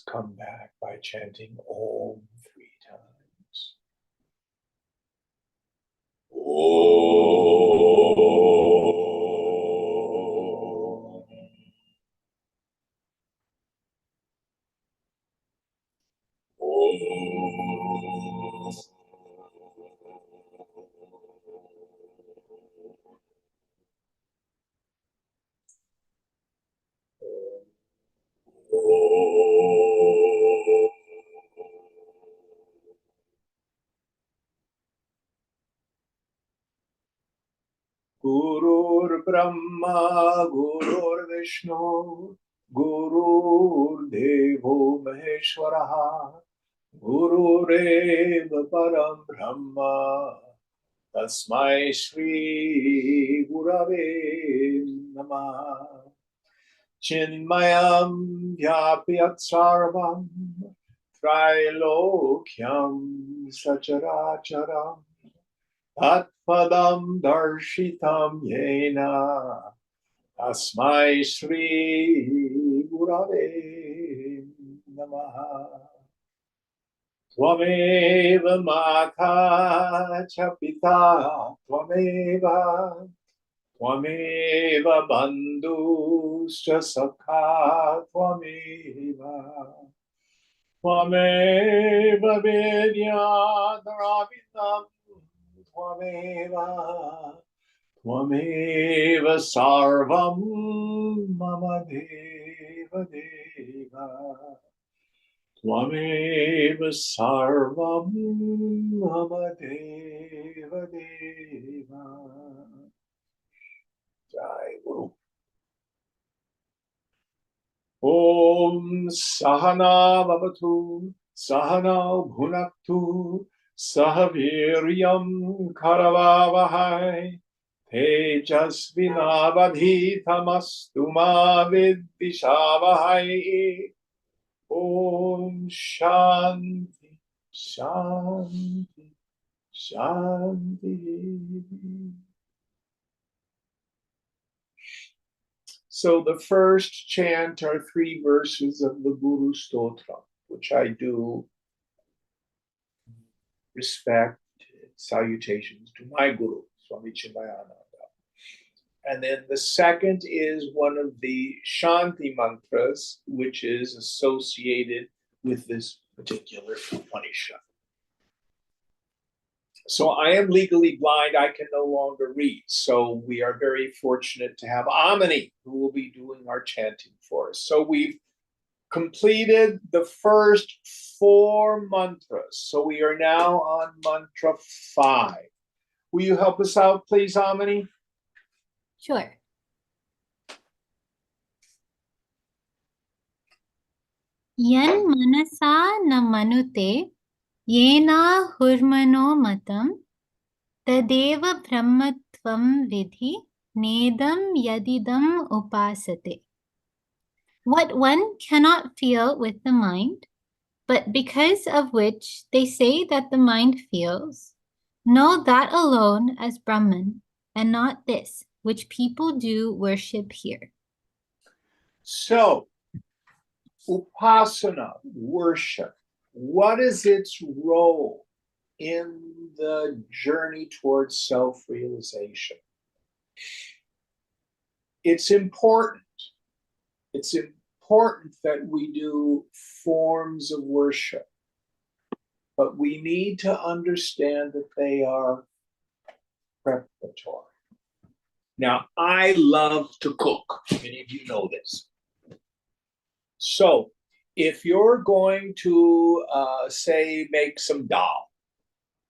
let's come back by chanting Om 3 times. Om. Om. Gurur Brahma, Gurur Vishnu, Gurur Devo Maheshwaraha, Gurureva Param Brahma, Tasmai Shri Gurave Namah. Chinmayam Vyapyat Sarvam, Trilokyam Sacharacharam, Tatpadam Darshitam Yena, Tasmai Shri Gurave Namaha. Tvameva Mata Cha Pita Tvameva Bandhuscha Sakha Tvameva Vidyadaravitam Tvameva Sarvam Mama Deva Deva Tvameva Sarvam Mama Deva Deva. Jai Guru. Om Sahana Bhavatu, Sahana Bhunaktu, Sahaviryam Karavavahai, Tejasvinavadhitamastu ma vidvishavahai. Om Shanti, Shanti, Shanti. So the first chant are 3 verses of the Guru Stotra, which I do respect, salutations to my Guru, Swami Chinmayananda. And then the second is one of the Shanti mantras, which is associated with this particular Upanishad. So I am legally blind. I can no longer read. So we are very fortunate to have Amini, who will be doing our chanting for us. So we've completed the first 4 mantras. So we are now on mantra 5. Will you help us out, please, Amini? Sure. Yan manasa na manute yena hurmano matam tadeva brahmatvam vidhi nedam yadidam upasate. What one cannot feel with the mind, but because of which they say that the mind feels, know that alone as Brahman, and not this, which people do worship here. So, upasana, worship, what is its role in the journey towards self-realization? It's important. It's important that we do forms of worship, but we need to understand that they are preparatory. Now, I love to cook. Many of you know this. So, if you're going to, say, make some dal,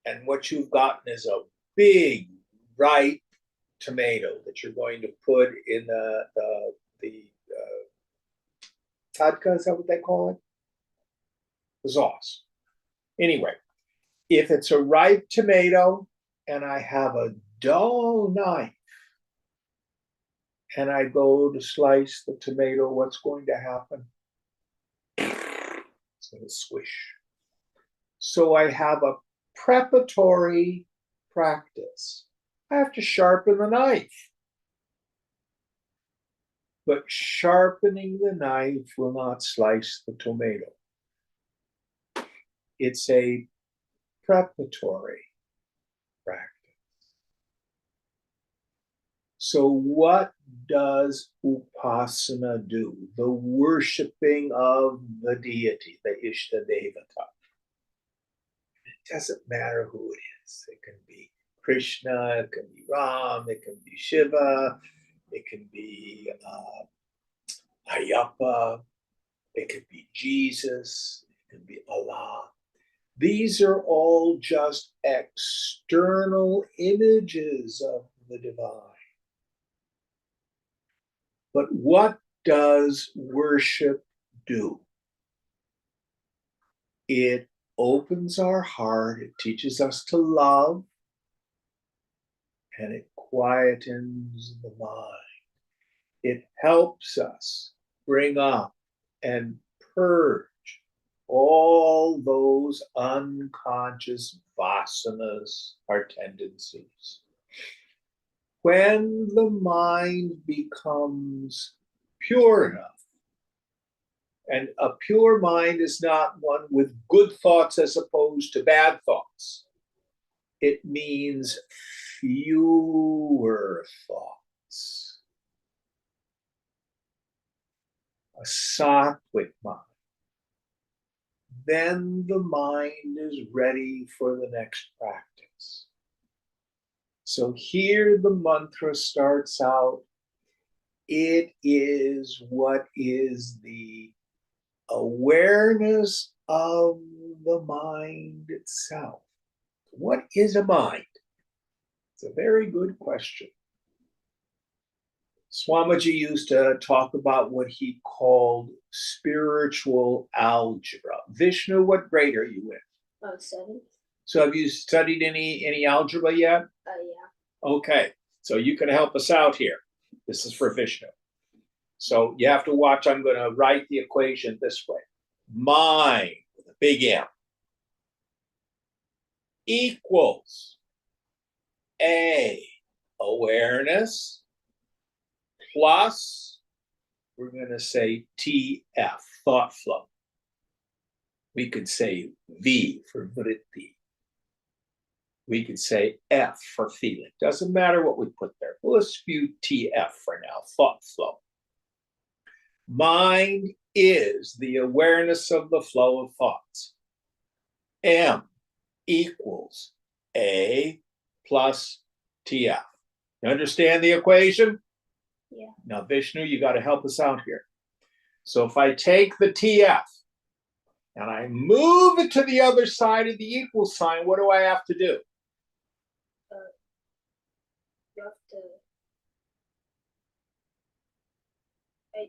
and what you've gotten is a big, ripe tomato that you're going to put in the tadka, is that what they call it? The sauce. Anyway, if it's a ripe tomato and I have a dull knife and I go to slice the tomato, what's going to happen? It's going to squish. So I have a preparatory practice. I have to sharpen the knife. But sharpening the knife will not slice the tomato. it's a preparatory practice. So what does upasana do? The worshiping of the deity, the Ishta Devata. It doesn't matter who it is. It can be Krishna, it can be Ram, it can be Shiva, it can be Ayappa, it could be Jesus, it can be Allah. These are all just external images of the divine. But what does worship do? It opens our heart, it teaches us to love, and it quietens the mind. It helps us bring up and purge all those unconscious vasanas, our tendencies. When the mind becomes pure enough, and a pure mind is not one with good thoughts as opposed to bad thoughts. It means fewer thoughts. A sattvic mind. Then the mind is ready for the next practice. So here the mantra starts out. It is what is the awareness of the mind itself. What is a mind? It's a very good question. Swamiji used to talk about what he called spiritual algebra. Vishnu, what grade are you in? 7th. So have you studied any algebra yet? Yeah. Okay, so you can help us out here. This is for Vishnu. So you have to watch. I'm going to write the equation this way. Mind, with a big M, equals A, awareness, plus, we're going to say TF, thought flow. We could say V for vritti. We could say F for feeling. Doesn't matter what we put there. We'll spew TF for now, thought flow. Mind is the awareness of the flow of thoughts. M equals A plus TF. You understand the equation? Yeah. Now, Vishnu, you got to help us out here. So if I take the TF and I move it to the other side of the equal sign, what do I have to do?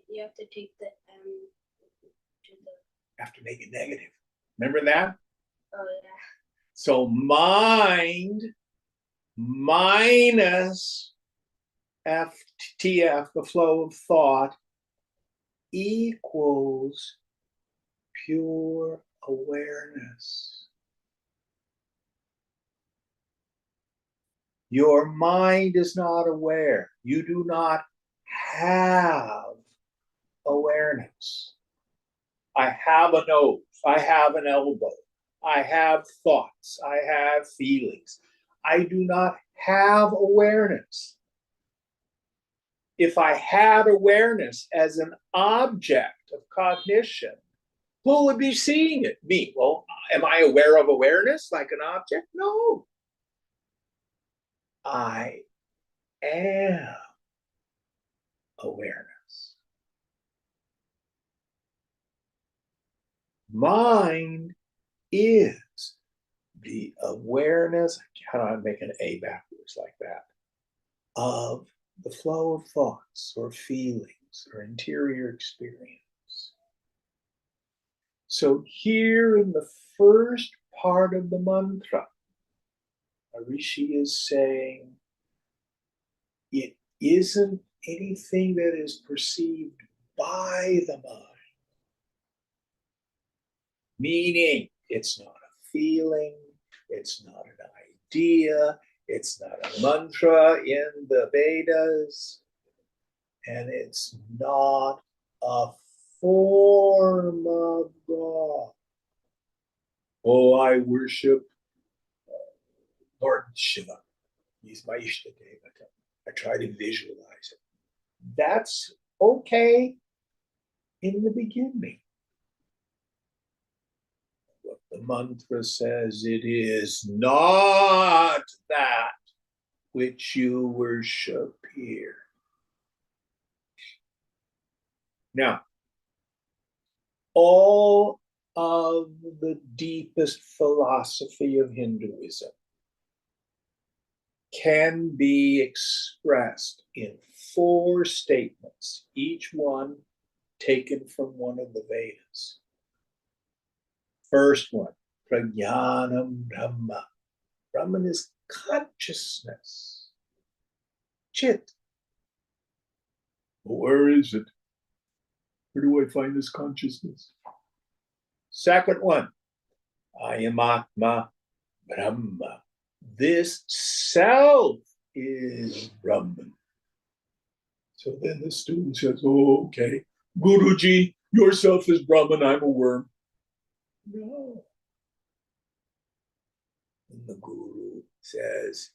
You have to take the M to the. You have to make it negative. Remember that? Oh yeah. So mind minus FTF, the flow of thought, equals pure awareness. Your mind is not aware. You do not have awareness. I have a nose. I have an elbow. I have thoughts. I have feelings. I do not have awareness. If I had awareness as an object of cognition, who would be seeing it? Me. Well, am I aware of awareness like an object? No. I am awareness. Mind is the awareness, how do I make an A backwards like that, of the flow of thoughts or feelings or interior experience. So here in the first part of the mantra, a rishi is saying it isn't anything that is perceived by the mind. Meaning, it's not a feeling, it's not an idea, it's not a mantra in the Vedas, and it's not a form of God. Om I worship Lord Shiva. He's my Ishta Devata. I try to visualize it. That's okay in the beginning. What the mantra says, it is not that which you worship here. Now, all of the deepest philosophy of Hinduism can be expressed in 4 statements, each one taken from one of the Vedas. First one, Prajnanam Brahma. Brahman is consciousness. Chit. Where is it? Where do I find this consciousness? Second one, I am Atma Brahma. This self is Brahman. So then the student says, oh, okay, Guruji, yourself is Brahman, I'm a worm. No. And the Guru says,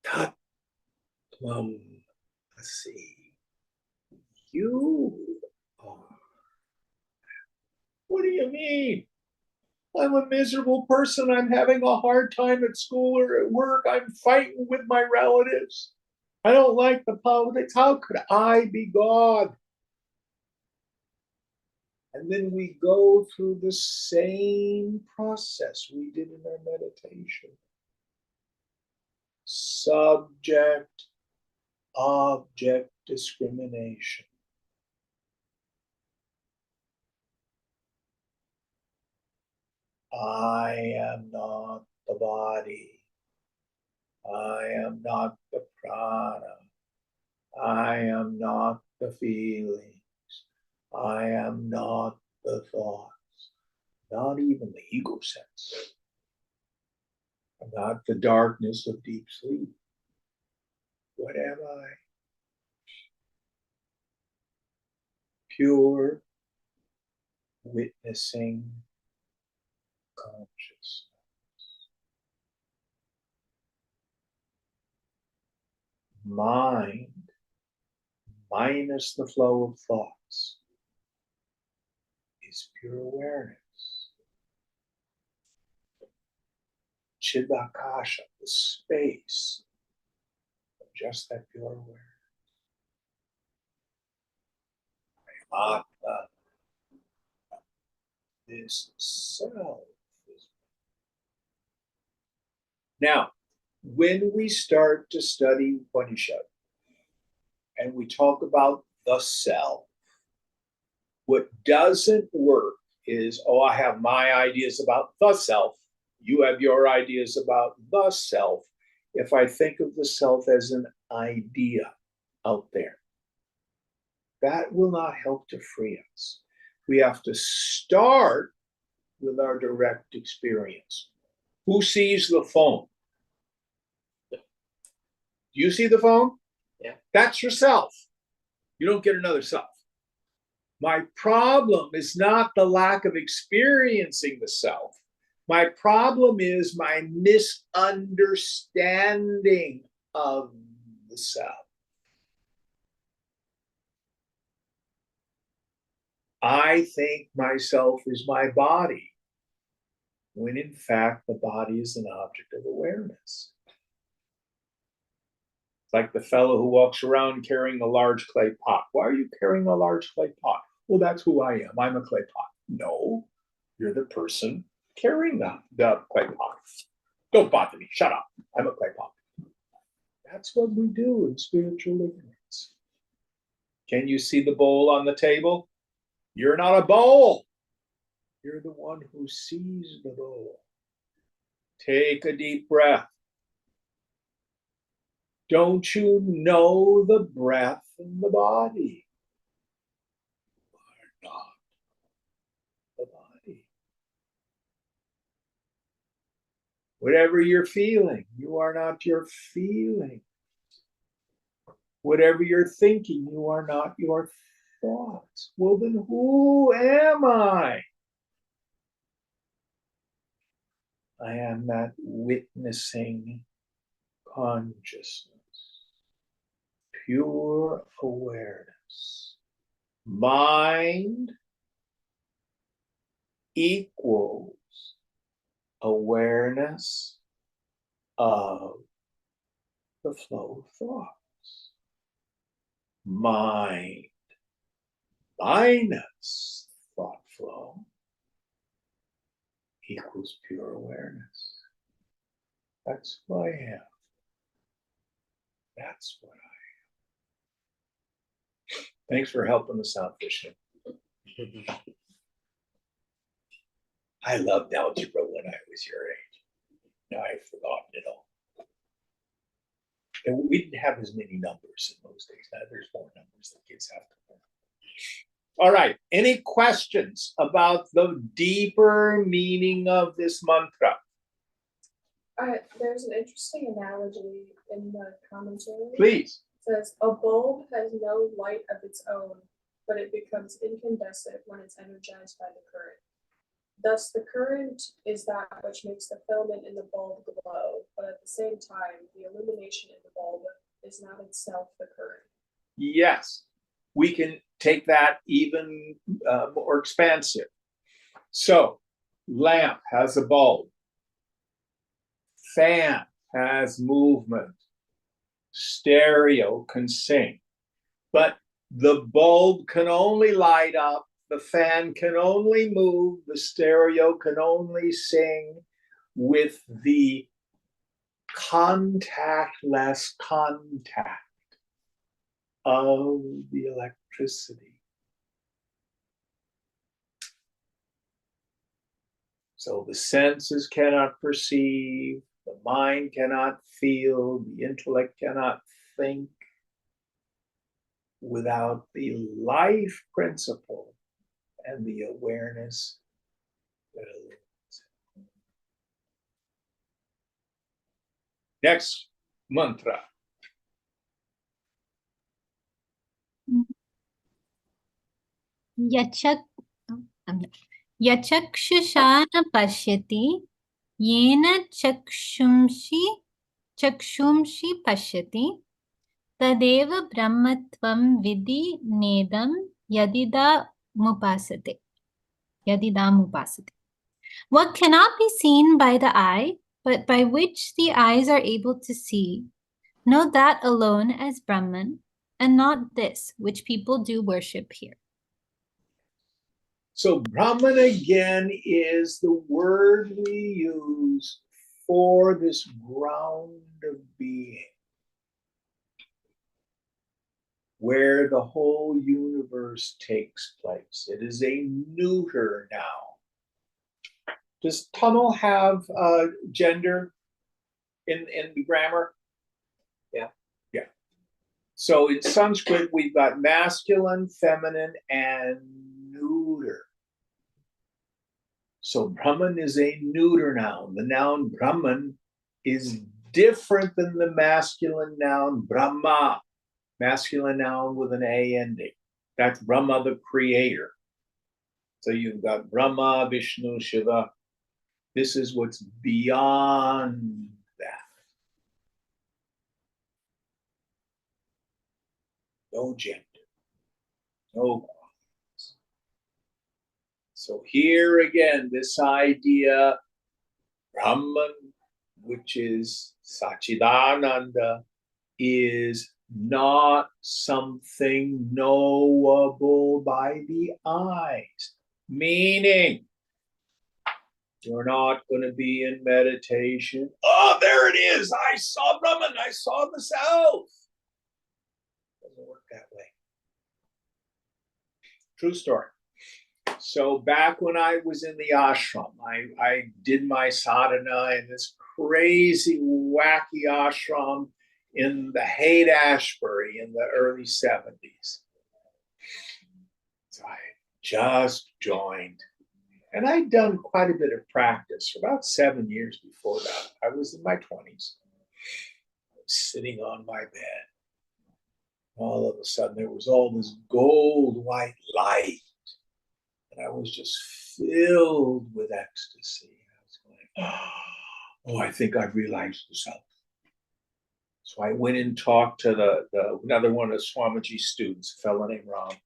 Tat Tvam Asi. You are. What do you mean? I'm a miserable person. I'm having a hard time at school or at work. I'm fighting with my relatives. I don't like the politics. How could I be God? And then we go through the same process we did in our meditation. Subject, object discrimination. I am not the body. I am not the prana. I am not the feelings. I am not the thoughts. Not even the ego sense. I'm not the darkness of deep sleep. What am I? Pure witnessing consciousness. Mind minus the flow of thoughts is pure awareness. Chidakasha, the space of just that pure awareness. Atma, this self is. Now, when we start to study Upanishad and we talk about the self, what doesn't work is, oh, I have my ideas about the self. You have your ideas about the self. If I think of the self as an idea out there, that will not help to free us. We have to start with our direct experience. Who sees the phone? Do you see the phone? Yeah. That's yourself. You don't get another self. My problem is not the lack of experiencing the self. My problem is my misunderstanding of the self. I think myself is my body, when in fact the body is an object of awareness. It's like the fellow who walks around carrying a large clay pot. Why are you carrying a large clay pot? Well, that's who I am. I'm a clay pot. No, you're the person carrying the clay pot. Don't bother me. Shut up. I'm a clay pot. That's what we do in spiritual ignorance. Can you see the bowl on the table? You're not a bowl. You're the one who sees the bowl. Take a deep breath. Don't you know the breath in the body? You are not the body. Whatever you're feeling, you are not your feeling. Whatever you're thinking, you are not your thoughts. Well, then who am I? I am that witnessing consciousness, pure awareness. Mind equals awareness of the flow of thoughts. Mind minus thought flow equals pure awareness. That's who I am. That's what I am. Thanks for helping us out, Vishnu. I loved algebra when I was your age. Now I've forgotten it all. And we didn't have as many numbers in those days. Now there's more numbers that kids have to learn. All right. Any questions about the deeper meaning of this mantra? There's an interesting analogy in the commentary. Please. It says, a bulb has no light of its own, but it becomes incandescent when it's energized by the current. Thus, the current is that which makes the filament in the bulb glow, but at the same time, the illumination in the bulb is not itself the current. Yes. We can take that even more expansive. So, lamp has a bulb. Fan has movement. Stereo can sing. But the bulb can only light up, the fan can only move, the stereo can only sing with the contactless contact of the electricity. So the senses cannot perceive, the mind cannot feel, the intellect cannot think without the life principle and the awareness that illuminates it. Next mantra. यचक्षुषा न पश्यति येन चक्षुंषि पश्यति तदेव ब्रह्मत्वं विद्धि नेदं यदिदमुपासते. What cannot be seen by the eye, but by which the eyes are able to see, know that alone as Brahman, and not this which people do worship here. So Brahman again is the word we use for this ground of being, where the whole universe takes place. It is a neuter now. Does Tamil have gender in the grammar? Yeah. Yeah. So in Sanskrit, we've got masculine, feminine, and neuter. So Brahman is a neuter noun. The noun Brahman is different than the masculine noun Brahma, masculine noun with an A ending. That's Brahma, the creator. So you've got Brahma, Vishnu, Shiva. This is what's beyond that. No gender, no qualities. So here again, this idea, Brahman, which is Sachidananda, is not something knowable by the eyes. Meaning, you're not going to be in meditation. Oh, there it is. I saw Brahman. I saw the self. Doesn't work that way. True story. So back when I was in the ashram, I did my sadhana in this crazy, wacky ashram in the Haight-Ashbury in the early 70s. So I just joined. And I'd done quite a bit of practice for about 7 years before that. I was in my 20s. I was sitting on my bed. All of a sudden, there was all this gold white light. And I was just filled with ecstasy. I was going, oh, I think I've realized the self. So I went and talked to the another one of Swamiji's students, a fellow named Ram.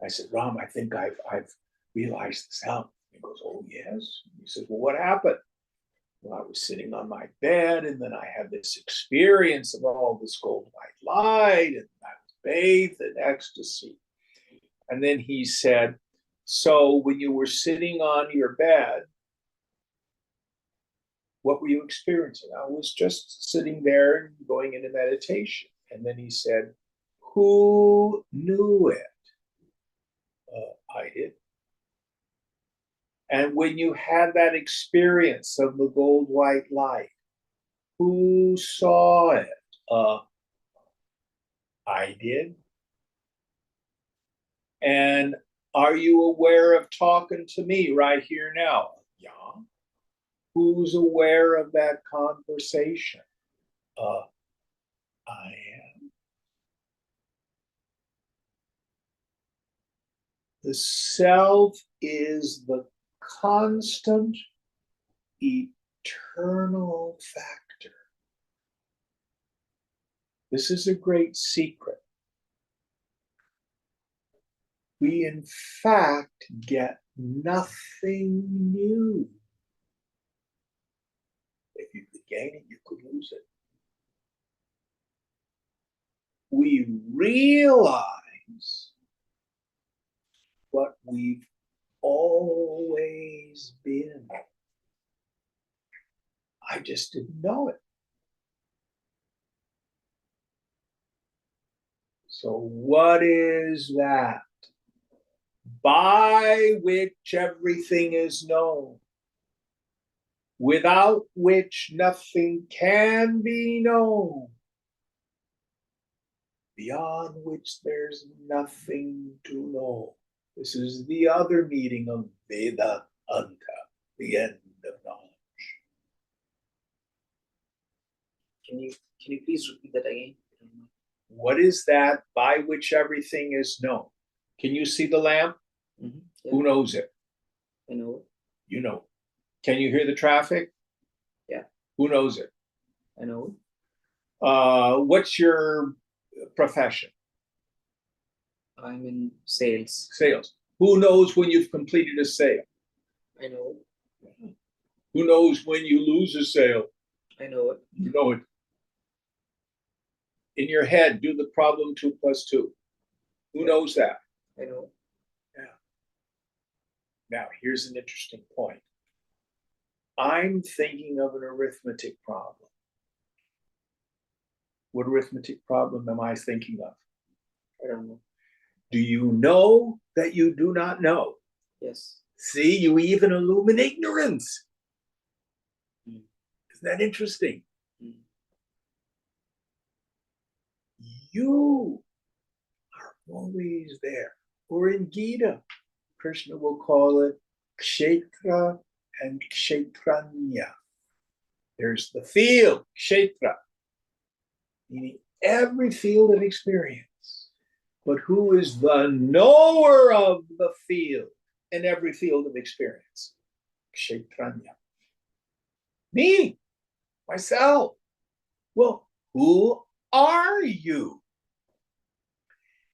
I said, Ram, I think I've realized the self. He goes, oh yes. He says, well, what happened? Well, I was sitting on my bed, and then I had this experience of all this gold white light, and I was bathed in ecstasy. And then he said, so when you were sitting on your bed, what were you experiencing? I was just sitting there and going into meditation. And then he said, who knew it? I did. And when you had that experience of the gold white light, who saw it? I did. And are you aware of talking to me right here now? Yeah. Who's aware of that conversation? I am. The self is the constant, eternal factor. This is a great secret. We, in fact, get nothing new. If you could gain it, you could lose it. We realize what we've always been. I just didn't know it. So what is that? By which everything is known, without which nothing can be known, beyond which there's nothing to know. This is the other meaning of Veda Anta, the end of knowledge. Can you please repeat that again? What is that by which everything is known? Can you see the lamp? Mm-hmm. Yeah. Who knows it? I know. You know. Can you hear the traffic? Yeah. Who knows it? I know. What's your profession? I'm in sales. Sales. Who knows when you've completed a sale? I know. Who knows when you lose a sale? I know it. You know it. In your head, do the problem 2 + 2. Who knows that? I know. Yeah. Now, here's an interesting point. I'm thinking of an arithmetic problem. What arithmetic problem am I thinking of? I don't know. Do you know that you do not know? Yes. See, you even illuminate ignorance. Mm. Isn't that interesting? Mm. You are always there. Or in Gita, Krishna will call it kshetra and kshetranya. There's the field, kshetra, meaning every field of experience. But who is the knower of the field in every field of experience? Kshetranya. Me, myself. Well, who are you?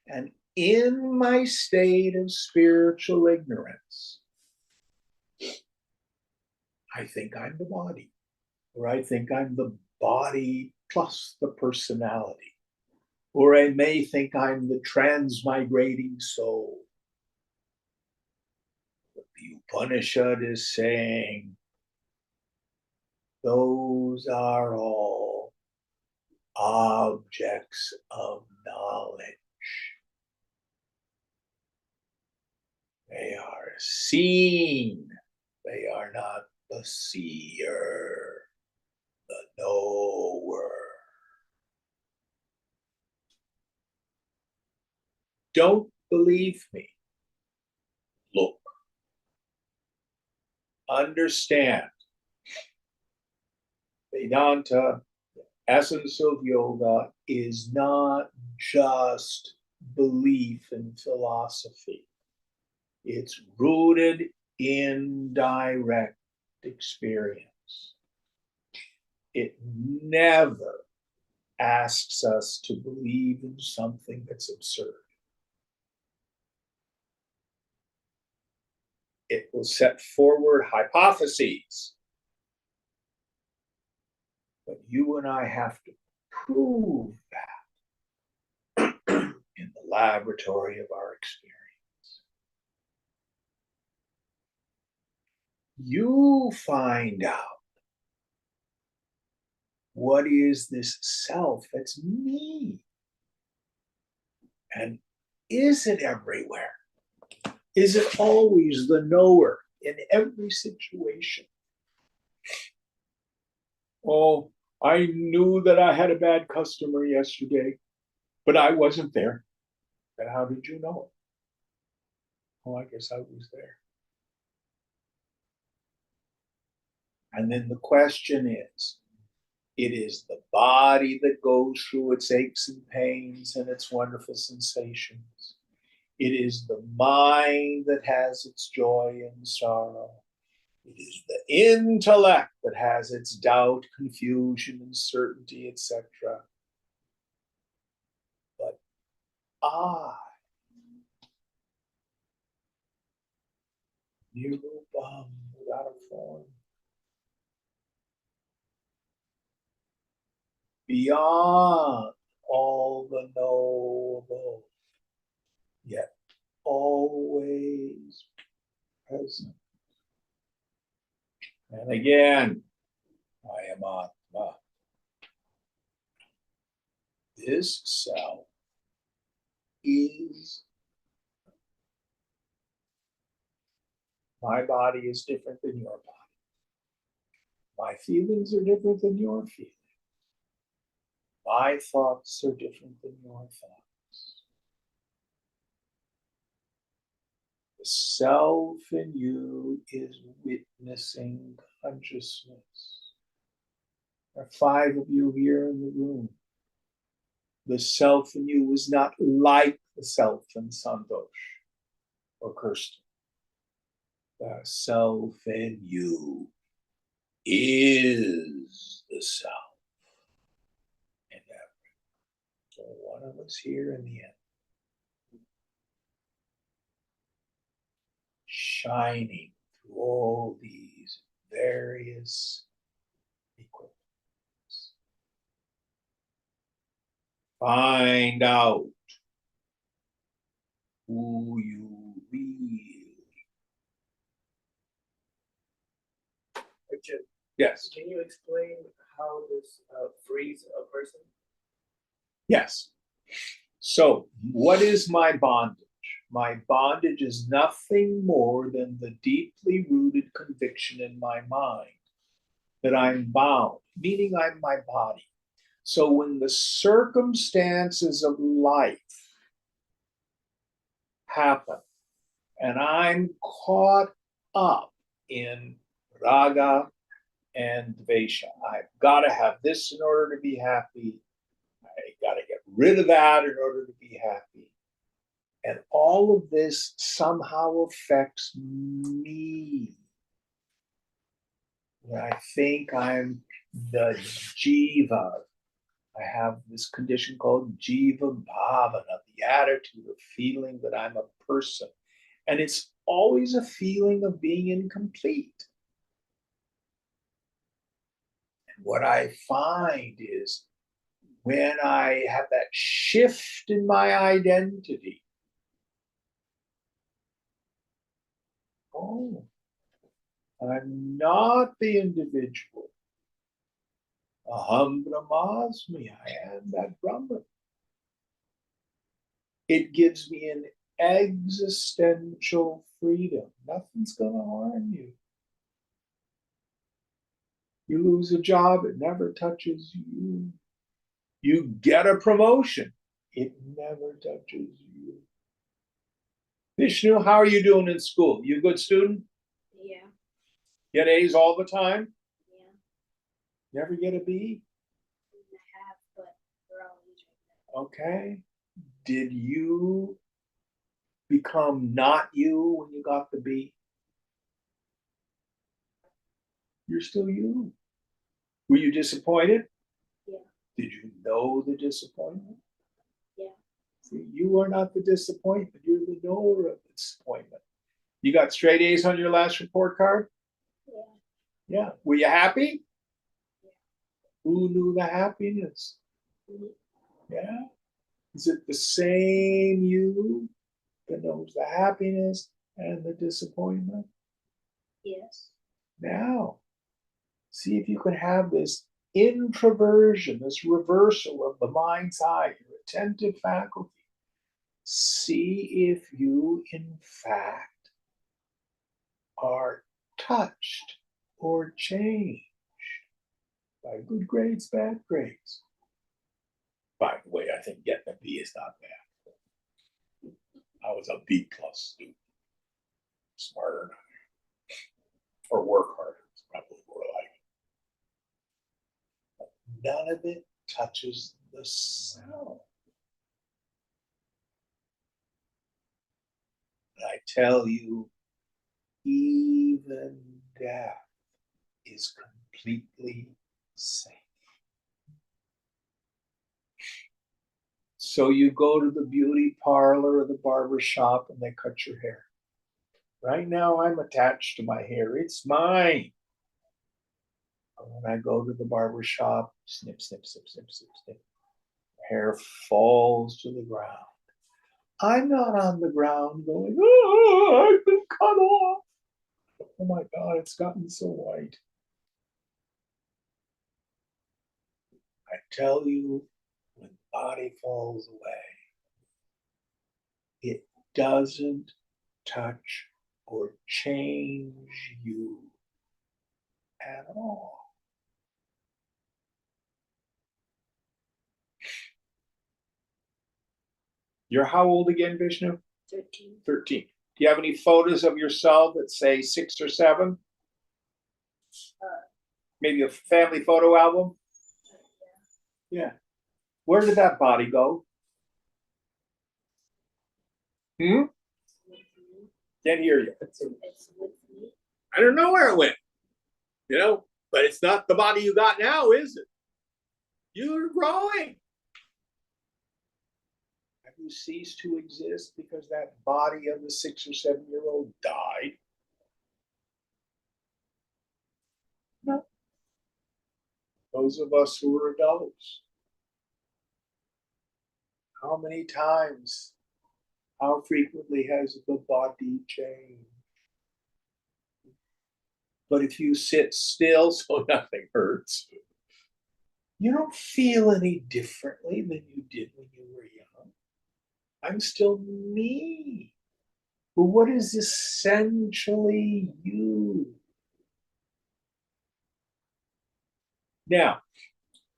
And in my state of spiritual ignorance, I think I'm the body, or I think I'm the body plus the personality, or I may think I'm the transmigrating soul. But the Upanishad is saying those are all objects of knowledge. They are seen. They are not the seer, the knower. Don't believe me. Look. Understand. Vedanta, the essence of yoga, is not just belief and philosophy. It's rooted in direct experience. It never asks us to believe in something that's absurd. It will set forward hypotheses, but you and I have to prove that in the laboratory of our experience. You find out what is this self that's me, and is it everywhere? Is it always the knower in every situation? Oh, I knew that I had a bad customer yesterday, but I wasn't there. And how did you know it? Oh, I guess I was there. And then the question is, it is the body that goes through its aches and pains and its wonderful sensations. It is the mind that has its joy and sorrow. It is the intellect that has its doubt, confusion, uncertainty, etc. But I, Nirupam, without a form, beyond all the knowable, yet always present. And again, I am Atma. This self is, my body is different than your body. My feelings are different than your feelings. My thoughts are different than your thoughts. The self in you is witnessing consciousness. There are 5 of you here in the room. The self in you is not like the self in Santosh or Kirsten. The self in you is the self in everyone. So one of us here in the end, shining through all these various equipments. Find out who you really. Richard, Yes. can you explain how this frees a person? Yes. So, what is my bondage? My bondage is nothing more than the deeply rooted conviction in my mind that I'm bound, meaning I'm my body. So, when the circumstances of life happen and I'm caught up in raga and dvesha, I've got to have this in order to be happy. I got to get rid of that in order to be happy. And all of this somehow affects me. When I think I'm the jiva, I have this condition called jiva bhavana, the attitude of feeling that I'm a person. And it's always a feeling of being incomplete. And what I find is when I have that shift in my identity, oh, I'm not the individual. Aham Brahmasmi, I am that Brahman. It gives me an existential freedom. Nothing's going to harm you. You lose a job, it never touches you. You get a promotion, it never touches you. Vishnu, how are you doing in school? You a good student? Yeah. Get A's all the time? Yeah. Never get a B? I have, but we're all losing. Okay. Did you become not you when you got the B? You're still you. Were you disappointed? Yeah. Did you know the disappointment? Yeah. See, you are not the disappointment. You're the knower of disappointment. You got straight A's on your last report card? Yeah. Yeah. Were you happy? Yeah. Who knew the happiness? Mhm. Yeah. Is it the same you that knows the happiness and the disappointment? Yes. Now, see if you can have this introversion, this reversal of the mind's eye, your attentive faculty. See if you, in fact, are touched or changed by good grades, bad grades. By the way, I think getting a B is not bad. I was a B plus student. Smarter than I am. Or work harder. It's probably more like it. But none of it touches the self. I tell you, even death is completely safe. So you go to the beauty parlor or the barber shop and they cut your hair. Right now, I'm attached to my hair. It's mine. But when I go to the barber shop, snip, snip, snip, snip, snip, snip, hair falls to the ground. I'm not on the ground going, oh, I've been cut off. Oh my God, it's gotten so white. I tell you, when the body falls away, it doesn't touch or change you at all. You're how old again, Vishnu? 13. 13. Do you have any photos of yourself that say 6 or 7? Maybe a family photo album? Yeah. Where did that body go? Hmm? Can't hear you. It's with me. I don't know where it went. But it's not the body you got now, is it? You're growing. Have you ceased to exist because that body of the 6 or 7-year-old died? No. Those of us who are adults. How many times, how frequently has the body changed? But if you sit still so nothing hurts, you don't feel any differently than you did when you were young. I'm still me. But what is essentially you? Now,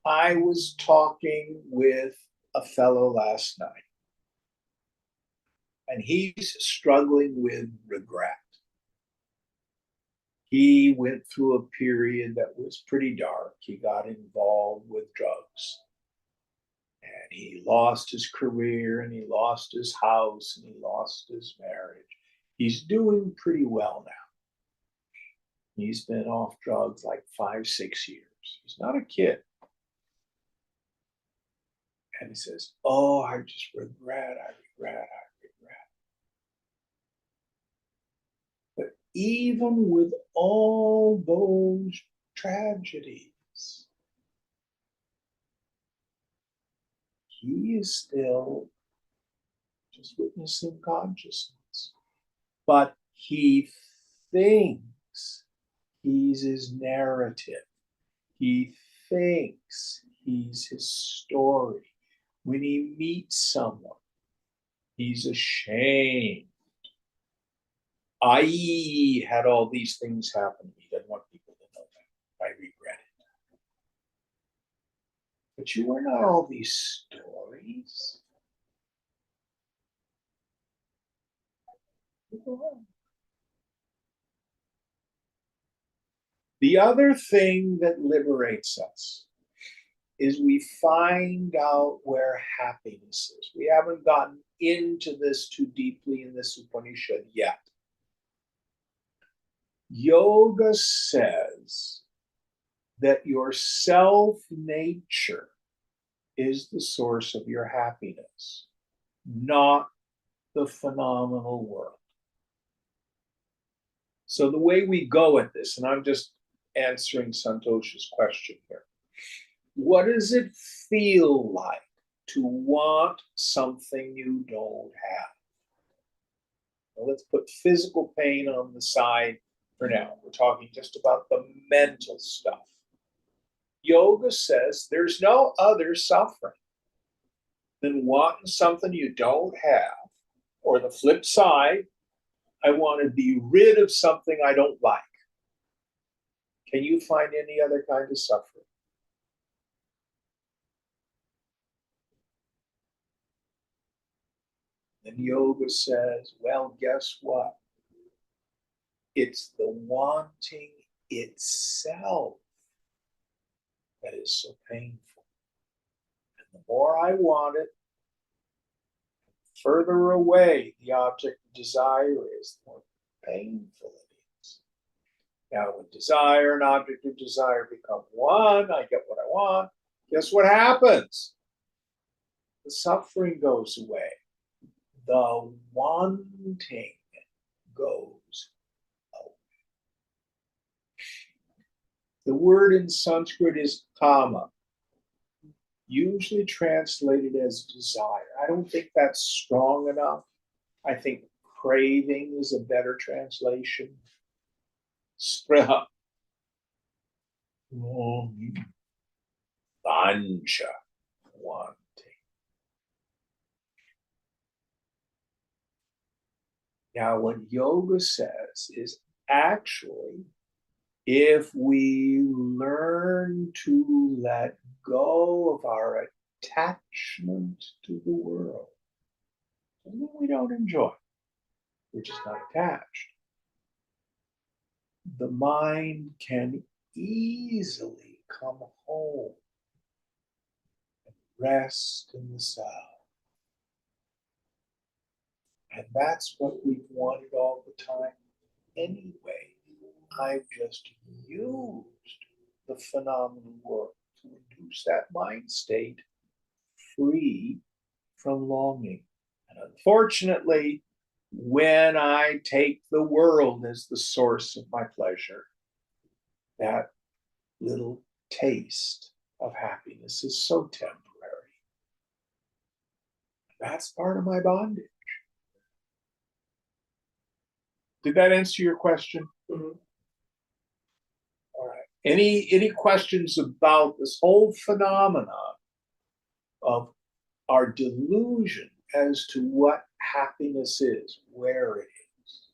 I was talking with a fellow last night, and he's struggling with regret. He went through a period that was pretty dark. He got involved with drugs. And he lost his career, and he lost his house, and he lost his marriage. He's doing pretty well now. He's been off drugs like 5, 6 years. He's not a kid. And he says, oh, I just regret, I regret. But even with all those tragedies, he is still just witnessing consciousness. But he thinks he's his narrative. He thinks he's his story. When he meets someone, he's ashamed. I had all these things happen to me. He doesn't want people to know that. I regret it. But you are not all these stories. The other thing that liberates us is we find out where happiness is. We haven't gotten into this too deeply in this Upanishad yet. Yoga says that your self-nature is the source of your happiness, not the phenomenal world. So the way we go at this, and I'm just answering Santosha's question here, what does it feel like to want something you don't have? Well, let's put physical pain on the side for now. We're talking just about the mental stuff. Yoga says there's no other suffering than wanting something you don't have, or the flip side, I want to be rid of something I don't like. Can you find any other kind of suffering? And yoga says, well, guess what? It's the wanting itself that is so painful. And the more I want it, the further away the object of desire is, the more painful it is. Now, when desire and object of desire become one, I get what I want. Guess what happens? The suffering goes away. The wanting goes away. The word in Sanskrit is kama, usually translated as desire. I don't think that's strong enough. I think craving is a better translation. Spriha. Vansha, wanting. Now, what yoga says is actually, if we learn to let go of our attachment to the world, something we don't enjoy, we're just not attached, the mind can easily come home and rest in the self. And that's what we've wanted all the time anyway. I've just used the phenomenal world to induce that mind state free from longing. And unfortunately, when I take the world as the source of my pleasure, that little taste of happiness is so temporary. That's part of my bondage. Did that answer your question? Mhm. All right. Any questions about this whole phenomenon of our delusion as to what happiness is, where it is?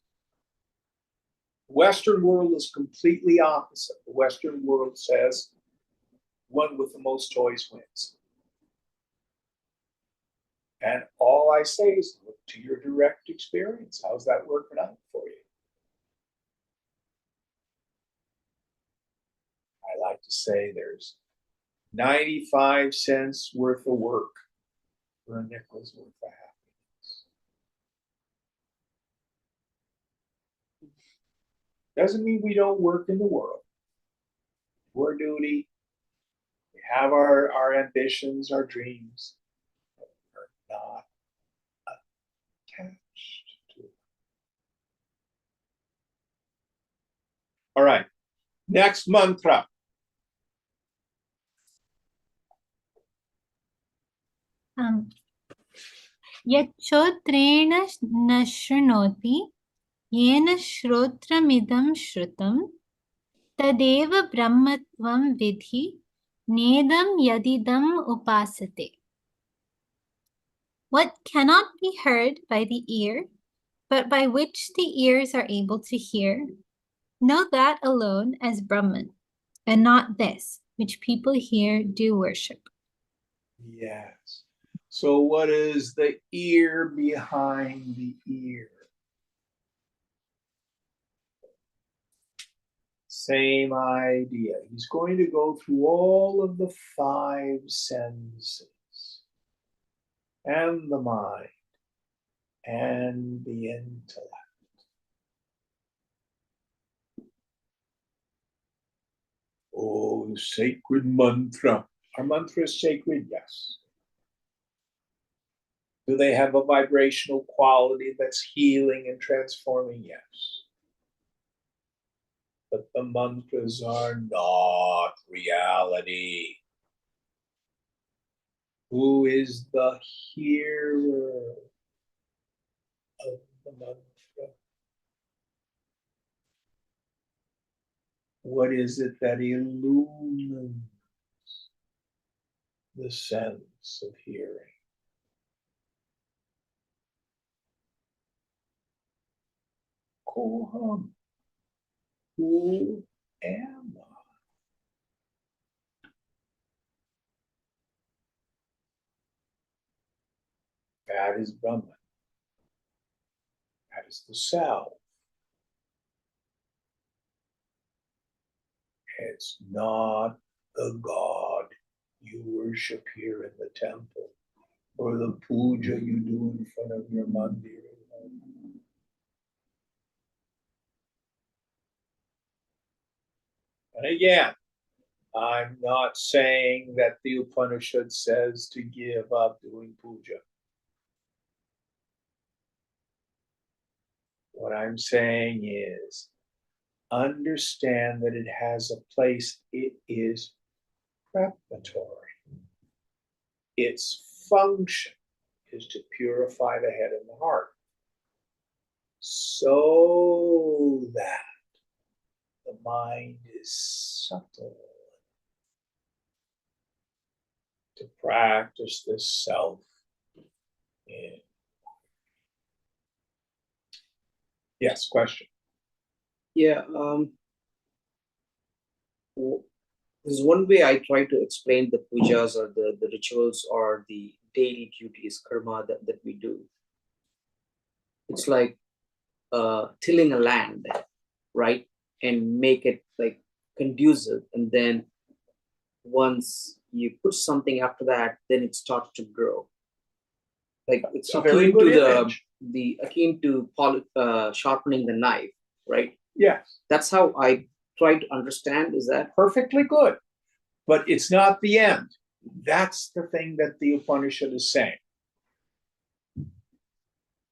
The Western world is completely opposite. The Western world says one with the most toys wins. And all I say is look to your direct experience. How's that working out for you? I like to say there's 95 cents worth of work for a nickel's worth of happiness. Doesn't mean we don't work in the world. We're duty. We have our ambitions, our dreams, but we're not attached to it. All right. Next mantra. यच्चोत्रेण न शृणोति येन श्रोत्रमिदं श्रुतं तदेव ब्रह्मत्वं विद्धि नेदं यदिदम् उपासते. What cannot be heard by the ear, but by which the ears are able to hear, know that alone as Brahman, and not this, which people here do worship. Yes. So what is the ear behind the ear? Same idea. He's going to go through all of the five senses and the mind and the intellect. Oh, Oh, the sacred mantra. Are mantras sacred? Yes. Do they have a vibrational quality that's healing and transforming? Yes. But the mantras are not reality. Who is the hearer of the mantra? What is it that illumines the sense of hearing? Koham. Who am I? That is Brahman. That is the self. It's not the God you worship here in the temple or the puja you do in front of your mandir. And again, I'm not saying that the Upanishad says to give up doing puja. What I'm saying is understand that it has a place. It is preparatory. Its function is to purify the head and the heart so that the mind is subtle to practice this self in. Yes, question. Yeah. This is one way I try to explain the pujas or the rituals or the daily duties, karma that we do. It's like tilling a land, right? And make it like conducive. And then once you put something after that, then it starts to grow. Like it's a very akin good to image. akin to sharpening the knife, right? Yes, That's how I try to understand. Is that perfectly good. But it's not the end. That's the thing that the Upanishad is saying.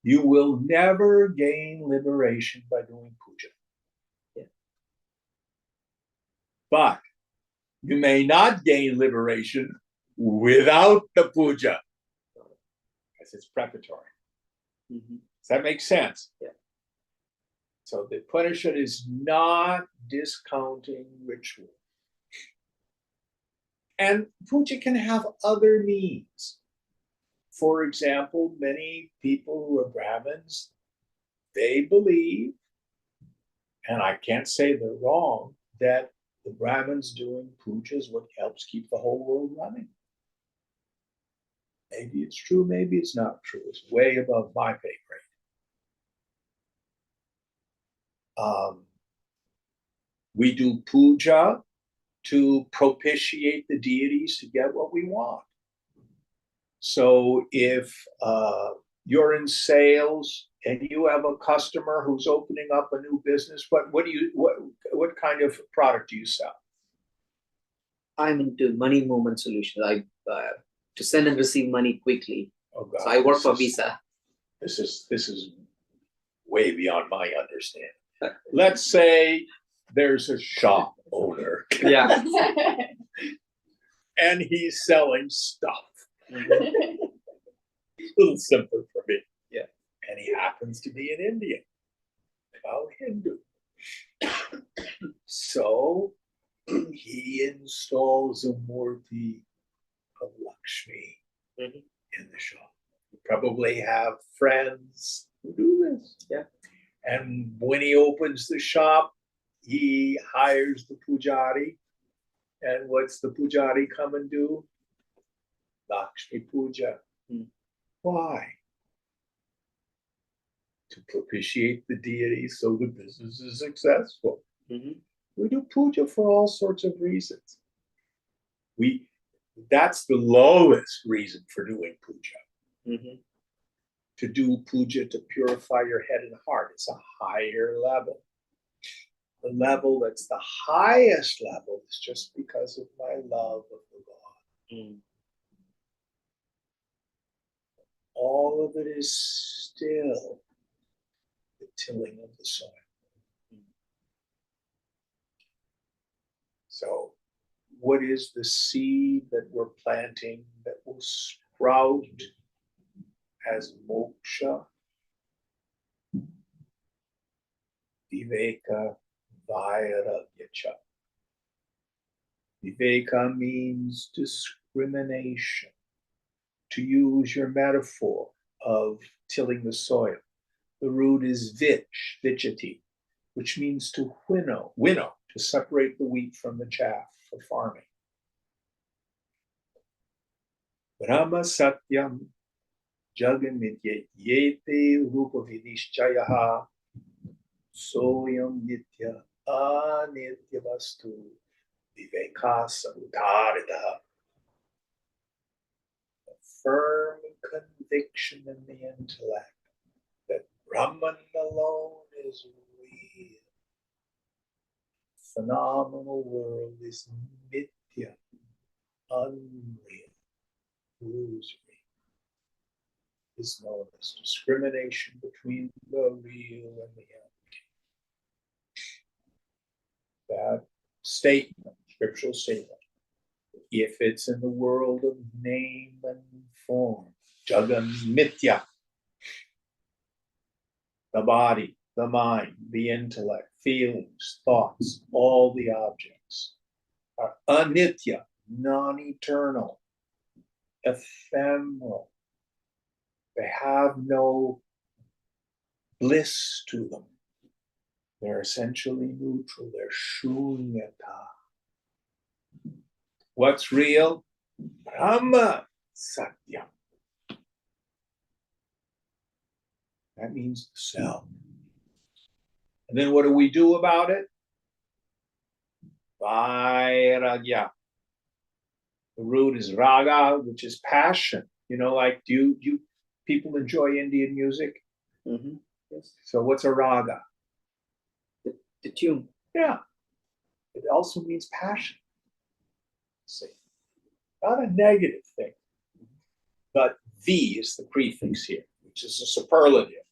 You will never gain liberation by doing puja. Yeah. But you may not gain liberation without the puja. Because it's preparatory. Mm-hmm. Does that make sense? Yeah. So the Upanishad is not discounting ritual. And puja can have other means. For example, many people who are Brahmins, they believe, and I can't say they're wrong, that the Brahmins doing puja is what helps keep the whole world running. Maybe it's true, maybe it's not true. It's way above my pay grade. We do puja to propitiate the deities to get what we want. So if you're in sales and you have a customer who's opening up a new business, what kind of product do you sell? I'm into money movement solutions. I to send and receive money quickly. Oh God, so I work for Visa. This is way beyond my understanding. Let's say there's a shop owner. Yeah. And he's selling stuff. Mm-hmm. A little simpler for me. Yeah. And he happens to be an Indian, well, Hindu. So he installs a murti of Lakshmi in the shop. You probably have friends who do this. Yeah. And when he opens the shop, he hires the pujari. And what's the pujari come and do? Lakshmi puja. Why? To propitiate the deity so the business is successful. Mm-hmm. We do puja for all sorts of reasons. That's the lowest reason for doing puja. Mm-hmm. To do puja to purify your head and heart. It's a higher level. The level that's the highest level is just because of my love of the God. Mm. All of it is still the tilling of the soil. So, what is the seed that we're planting that will sprout as moksha? Viveka Vairagyacha. Viveka means discrimination. To use your metaphor of tilling the soil, the root is vichati, which means to winnow, to separate the wheat from the chaff for farming. Brahma Satyam Jagamidye Yete Rupa Vinishchayaha Soyam Nitya Anitya Vastu Viveka Samudarita. A firm conviction in the intellect that Brahman alone is real. Phenomenal world is nitya, unreal, illusory, is known as discrimination between the real and the empty. That statement, scriptural statement, if it's in the world of name and form, jagam mithya, the body, the mind, the intellect, feelings, thoughts, all the objects are anitya, non-eternal, ephemeral. They have no bliss to them. They're essentially neutral. They're shunyata. What's real? Brahma Satyam. That means the self. And then what do we do about it? Vairagya. The root is raga, which is passion. You know, like do you people enjoy Indian music? Mm-hmm. Yes. So what's a raga? The tune. Yeah. It also means passion. See, not a negative thing. But V is the prefix here, which is a superlative.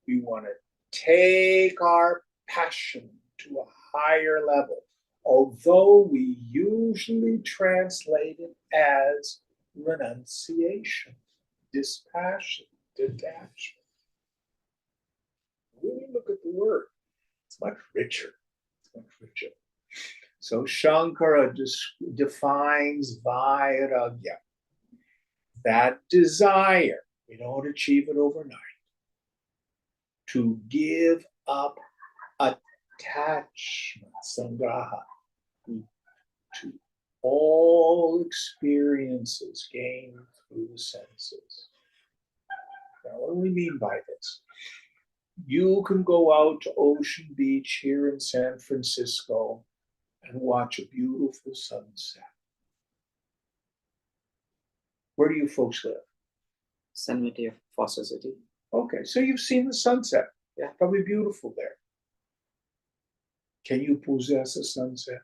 We want to take our passion to a higher level, although we usually translate it as renunciation, dispassion, detachment. When we look at the word, it's much richer. It's much richer. So Shankara defines vairagya, that desire. We don't achieve it overnight. To give up attachment, sangraha, to all experiences gained through the senses. Now, what do we mean by this? You can go out to Ocean Beach here in San Francisco and watch a beautiful sunset. Where do you folks live? San Mateo, Foster City. Okay, so you've seen the sunset. Yeah, probably beautiful there. Can you possess a sunset?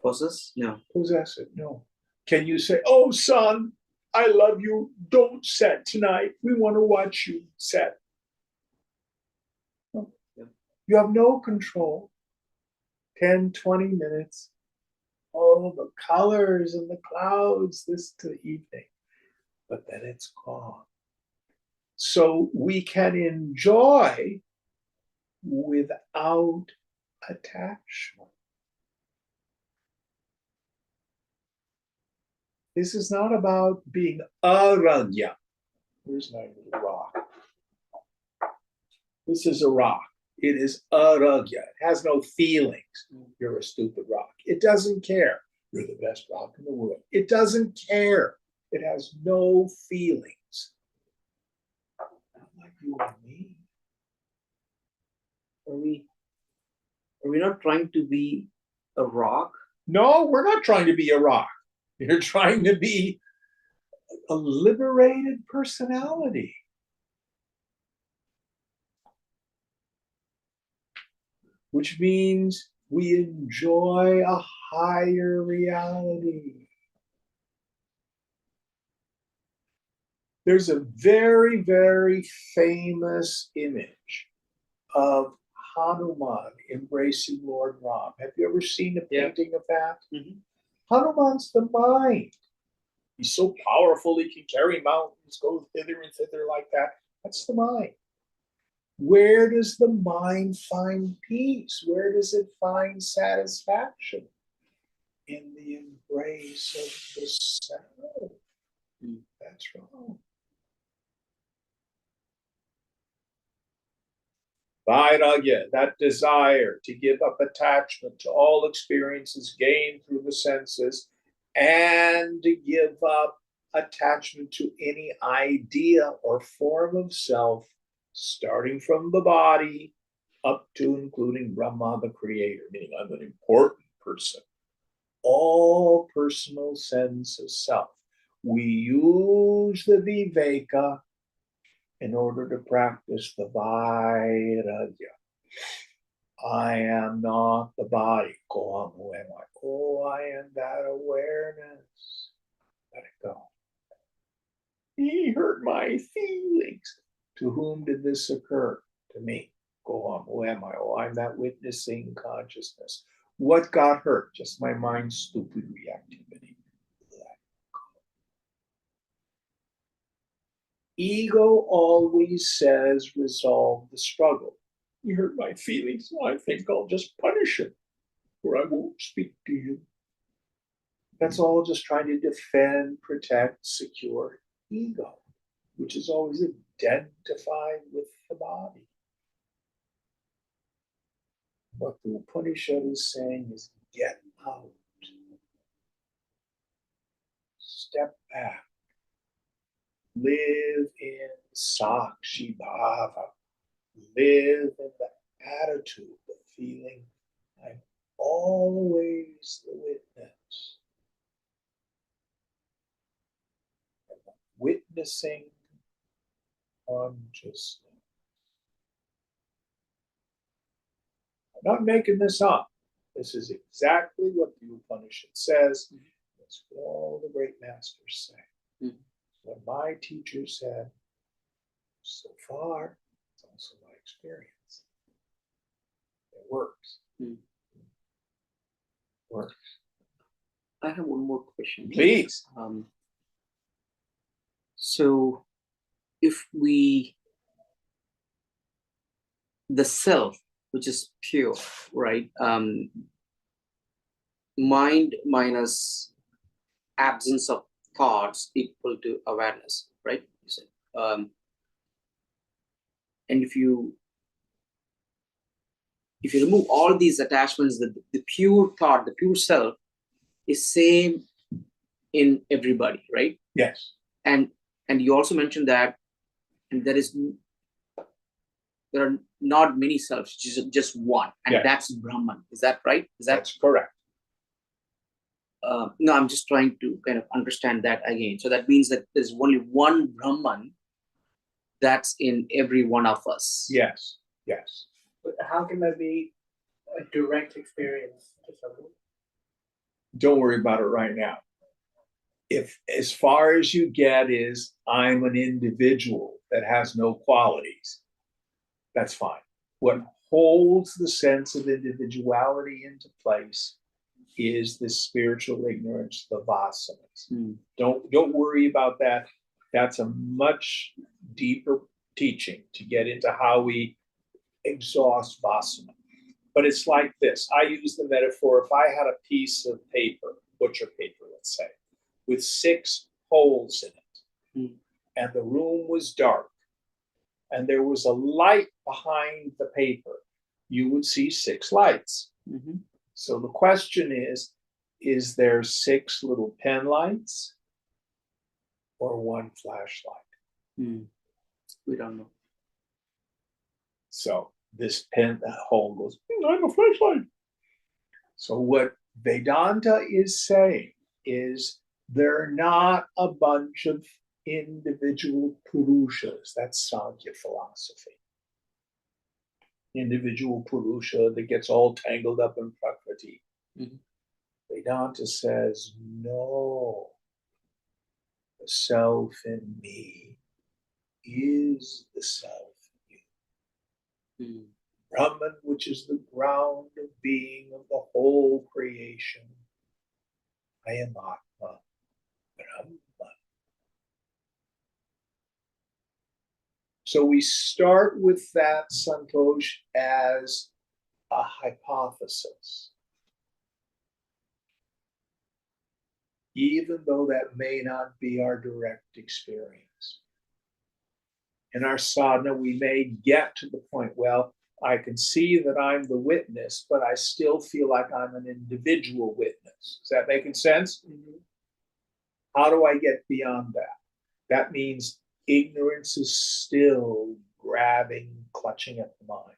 Possess? No. Possess it? No. Can you say, "Oh, sun, I love you. Don't set tonight. We want to watch you set." No. Yeah. You have no control. 10, 20 minutes. Oh, the colors and the clouds, this to the evening. But then it's gone. So we can enjoy without attachment. This is not about being aragya. Where's my little rock? This is a rock. It is aragya. It has no feelings. You're a stupid rock. It doesn't care. You're the best rock in the world. It doesn't care. It has no feelings. Not like you and me. Are we not trying to be a rock? No, we're not trying to be a rock. You're trying to be a liberated personality. which means we enjoy a higher reality. There's a very, very famous image of Hanuman embracing Lord Ram. Have you ever seen a painting of that? Mhm. Hanuman's the mind. He's so powerful, he can carry mountains, go hither and thither like that. That's the mind. Where does the mind find peace? Where does it find satisfaction? In the embrace of the self. That's wrong. Vairagya, that desire to give up attachment to all experiences gained through the senses and to give up attachment to any idea or form of self, starting from the body up to including Brahma, the creator, meaning I'm an important person. All personal sense of self. We use the viveka in order to practice the vairagya. I am not the body. Go on, who am I? Oh, I am that awareness. Let it go. He hurt my feelings. To whom did this occur? To me. Go on, who am I? Oh, I'm that witnessing consciousness. What got hurt? Just my mind's stupid reactivity. Ego always says resolve the struggle. You hurt my feelings, so I think I'll just punish him, or I won't speak to you. That's all just trying to defend, protect, secure ego, which is always identified with the body. What the Upanishad is saying is get out. Step back. Live in Sakshi Bhava. Live in the attitude, the feeling, I'm always the witness. Witnessing consciousness. I'm not making this up. This is exactly what the Upanishad says. That's what all the great masters say. What my teacher said so far, it's also my experience. It works. Works. I have one more question. Please. So if the self, which is pure, right? Mind minus absence of thoughts equal to awareness, right? You said. And if you remove all these attachments, the pure thought, the pure self is same in everybody, right? Yes. And you also mentioned that there are not many selves, just one, and Yes. that's Brahman. Is that right? That's correct. No, I'm just trying to kind of understand that again. So that means that there's only one Brahman that's in every one of us. Yes. Yes. But how can that be a direct experience to someone? Don't worry about it right now. If as far as you get is I'm an individual that has no qualities, that's fine. What holds the sense of individuality into place is this spiritual ignorance, the vasanas. Don't worry about that. That's a much deeper teaching to get into how we exhaust vasana. But it's like this. I use the metaphor, if I had a piece of paper, butcher paper, let's say, with 6 holes in it, and the room was dark, and there was a light behind the paper, you would see 6 lights. So the question is there 6 little pen lights or 1 flashlight? We don't know. So this pen, that hole goes, I'm a flashlight. So what Vedanta is saying is they're not a bunch of individual purushas. That's Sankhya philosophy. individual Purusha that gets all tangled up in Prakriti. Mhm. Vedanta says, no, the self in me is the self in you. Mm. Brahman, which is the ground of being of the whole creation. I am Atma, Brahman. So we start with that, Santosh, as a hypothesis. Even though that may not be our direct experience. In our sadhana, we may get to the point, well, I can see that I'm the witness, but I still feel like I'm an individual witness. Is that making sense? Mhm. How do I get beyond that? That means ignorance is still grabbing, clutching at the mind.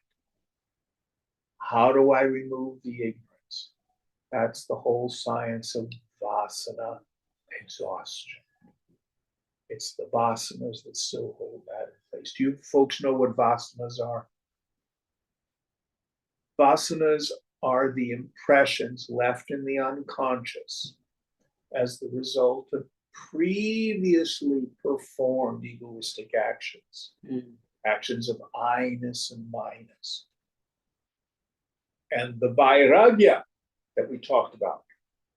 How do I remove the ignorance? That's the whole science of vasana exhaustion. It's the vasanas that still hold that in place. Do you folks know what vasanas are? Vasanas are the impressions left in the unconscious as the result of previously performed egoistic actions, actions of I-ness and minus. And the vairagya that we talked about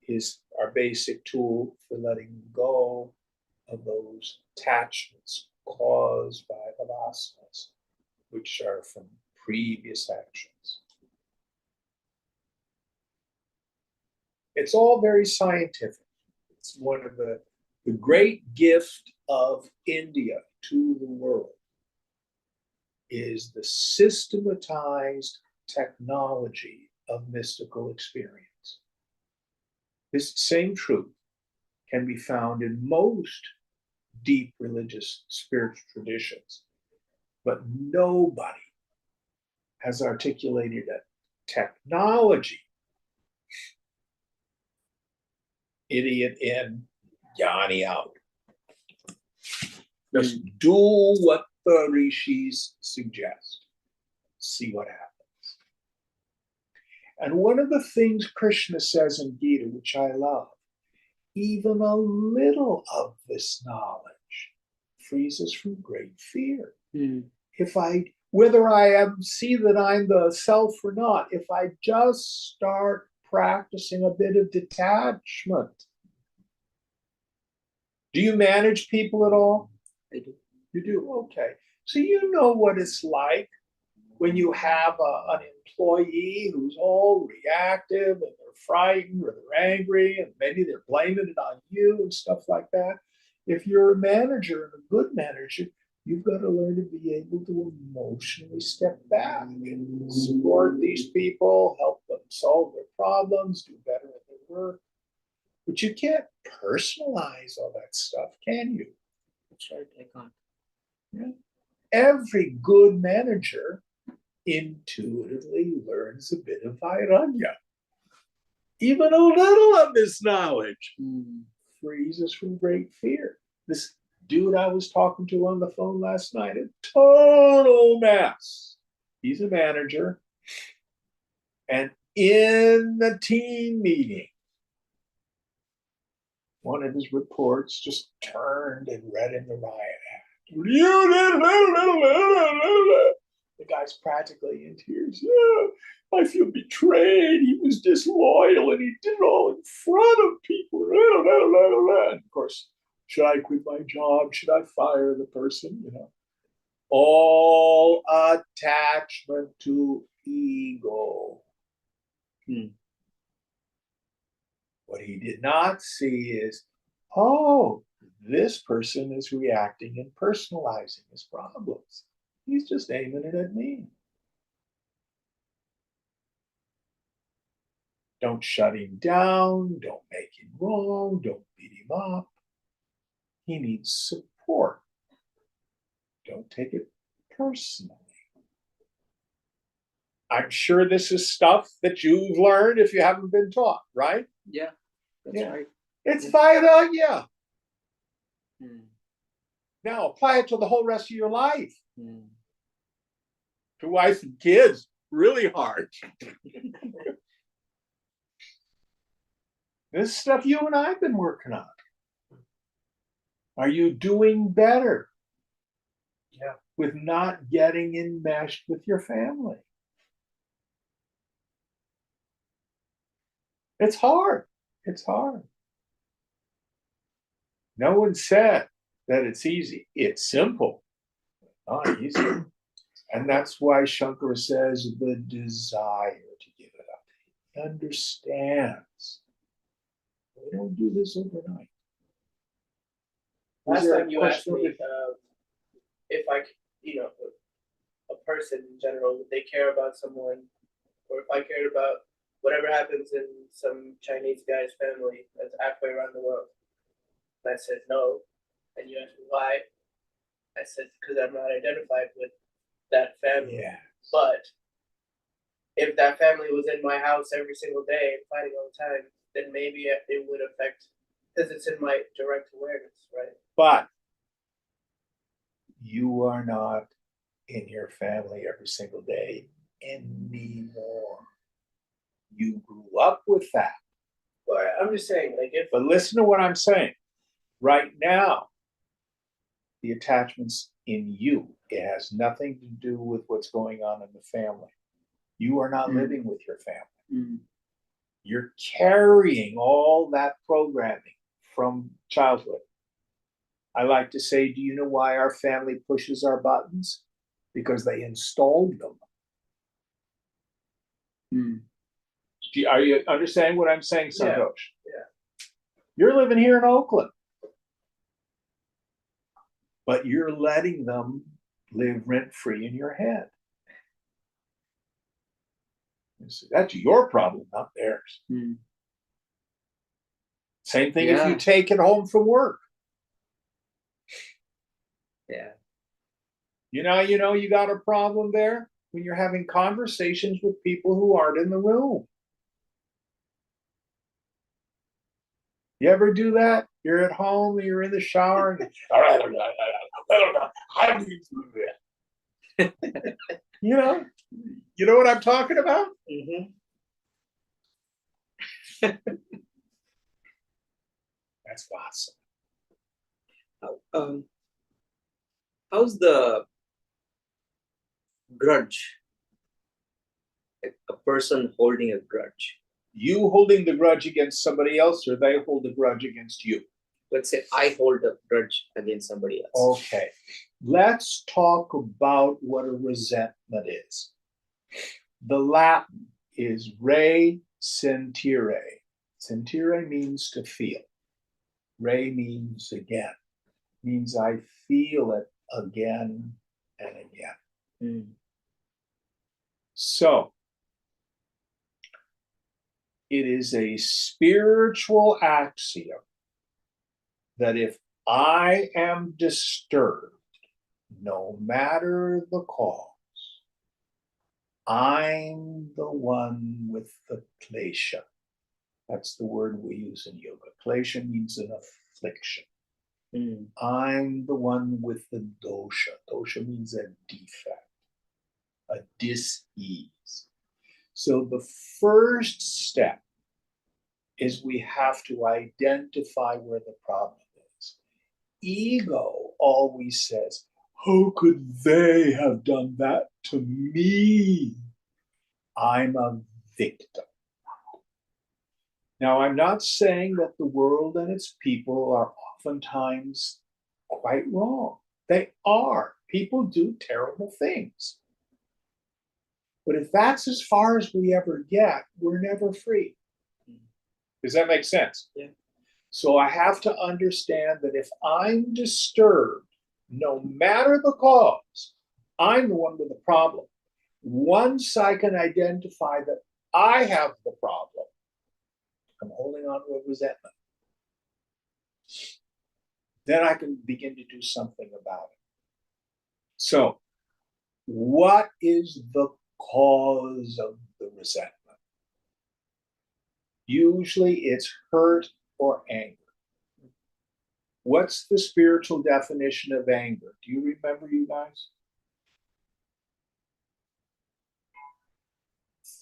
is our basic tool for letting go of those attachments caused by the vasanas, which are from previous actions. It's all very scientific. It's one of the great gift of India to the world is the systematized technology of mystical experience. This same truth can be found in most deep religious spiritual traditions, but nobody has articulated a technology. Idiot in, Jnani out. Just do what the rishis suggest. See what happens. And one of the things Krishna says in Gita, which I love, even a little of this knowledge frees us from great fear. If whether I see that I'm the self or not, if I just start practicing a bit of detachment. Do you manage people at all? I do. You do? Okay. So you know what it's like when you have an employee who's all reactive and they're frightened or they're angry and maybe they're blaming it on you and stuff like that. If you're a manager and a good manager, you've got to learn to be able to emotionally step back and support these people, help them solve their problems, do better at their work. But you can't personalize all that stuff, can you? That's right, I can't. Yeah. Every good manager intuitively learns a bit of vairagya. Even a little of this knowledge frees us from great fear. This dude I was talking to on the phone last night, a total mess. He's a manager. And in the team meeting, one of his reports just turned and read in the riot act. The guy's practically in tears. Yeah, I feel betrayed. He was disloyal and he did it all in front of people. And of course, should I quit my job? Should I fire the person? You know, all attachment to ego. What he did not see is, oh, this person is reacting and personalizing his problems. He's just aiming it at me. Don't shut him down. Don't make him wrong. Don't beat him up. He needs support. Don't take it personally. I'm sure this is stuff that you've learned if you haven't been taught, right? Yeah, that's right. It's vairagya. Mm. Now apply it to the whole rest of your life. Mm. To wife and kids. really hard. This stuff you and I have been working on. Are you doing better? Yeah. With not getting enmeshed with your family? It's hard. It's hard. No one said that it's easy. It's simple, not easy. And that's why Shankara says the desire to give it up. He understands. We don't do this overnight. Last Is there a time you asked question? me if I, a person in general, would they care about someone, or if I cared about whatever happens in some Chinese guy's family that's halfway around the world. And I said no, and you asked me why. I said because I'm not identified with that family. Yeah. But if that family was in my house every single day fighting all the time, then maybe it would affect, because it's in my direct awareness, right? But you are not in your family every single day anymore. You grew up with that. Well, I'm just saying, like, if But listen to what I'm saying. Right now, the attachment's in you. It has nothing to do with what's going on in the family. You are not living with your family. You're carrying all that programming from childhood. I like to say, do you know why our family pushes our buttons? Because they installed them. Are you understanding what I'm saying, Santosh? Yeah. You're living here in Oakland, but you're letting them live rent-free in your head. That's your problem, not theirs. Same thing if you take it home from work. Yeah. You know, you got a problem there when you're having conversations with people who aren't in the room. You ever do that? You're at home, you're in the shower, and you know what I'm talking about? That's awesome. How's the grudge? Like a person holding a grudge. You holding the grudge against somebody else, or they hold the grudge against you? Let's say I hold a grudge against somebody else. Okay. Let's talk about what a resentment is. The Latin is re sentire. Sentire means to feel. Re means again. Means I feel it again and again. So, it is a spiritual axiom that if I am disturbed, no matter the cause, I'm the one with the klesha. That's the word we use in yoga. Klesha means an affliction. I'm the one with the dosha. Dosha means a defect, a dis-ease. So the first step is we have to identify where the problem is. Ego always says, how could they have done that to me? I'm a victim. Now, I'm not saying that the world and its people are oftentimes quite wrong. They are. People do terrible things. But if that's as far as we ever get, we're never free. Does that make sense? Yeah. So I have to understand that if I'm disturbed, no matter the cause, I'm the one with the problem. Once I can identify that I have the problem, I'm holding on to a resentment, then I can begin to do something about it. So, what is the cause of the resentment? Usually it's hurt or anger. What's the spiritual definition of anger? Do you remember, you guys?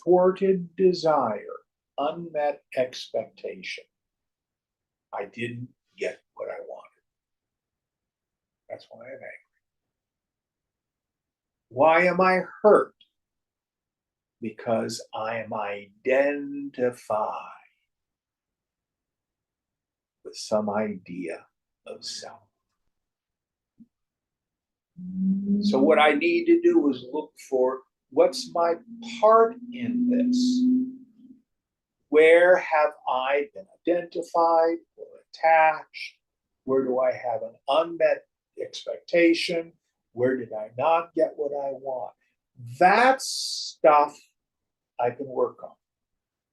thwarted desire, unmet expectation. I didn't get what I wanted. That's why I'm angry. Why am I hurt? Because I am identified with some idea of self. So what I need to do is look for what's my part in this? Where have I been identified or attached? Where do I have an unmet expectation? Where did I not get what I want? That's stuff I can work on.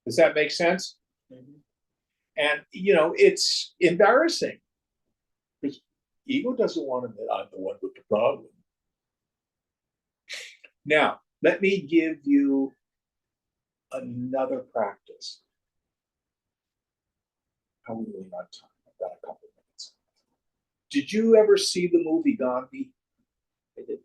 Does that make sense? Mhm. And, it's embarrassing because ego doesn't want to admit I'm the one with the problem. Now, let me give you another practice. How are we doing on time? I've got a couple minutes. Did you ever see the movie Gandhi? I did.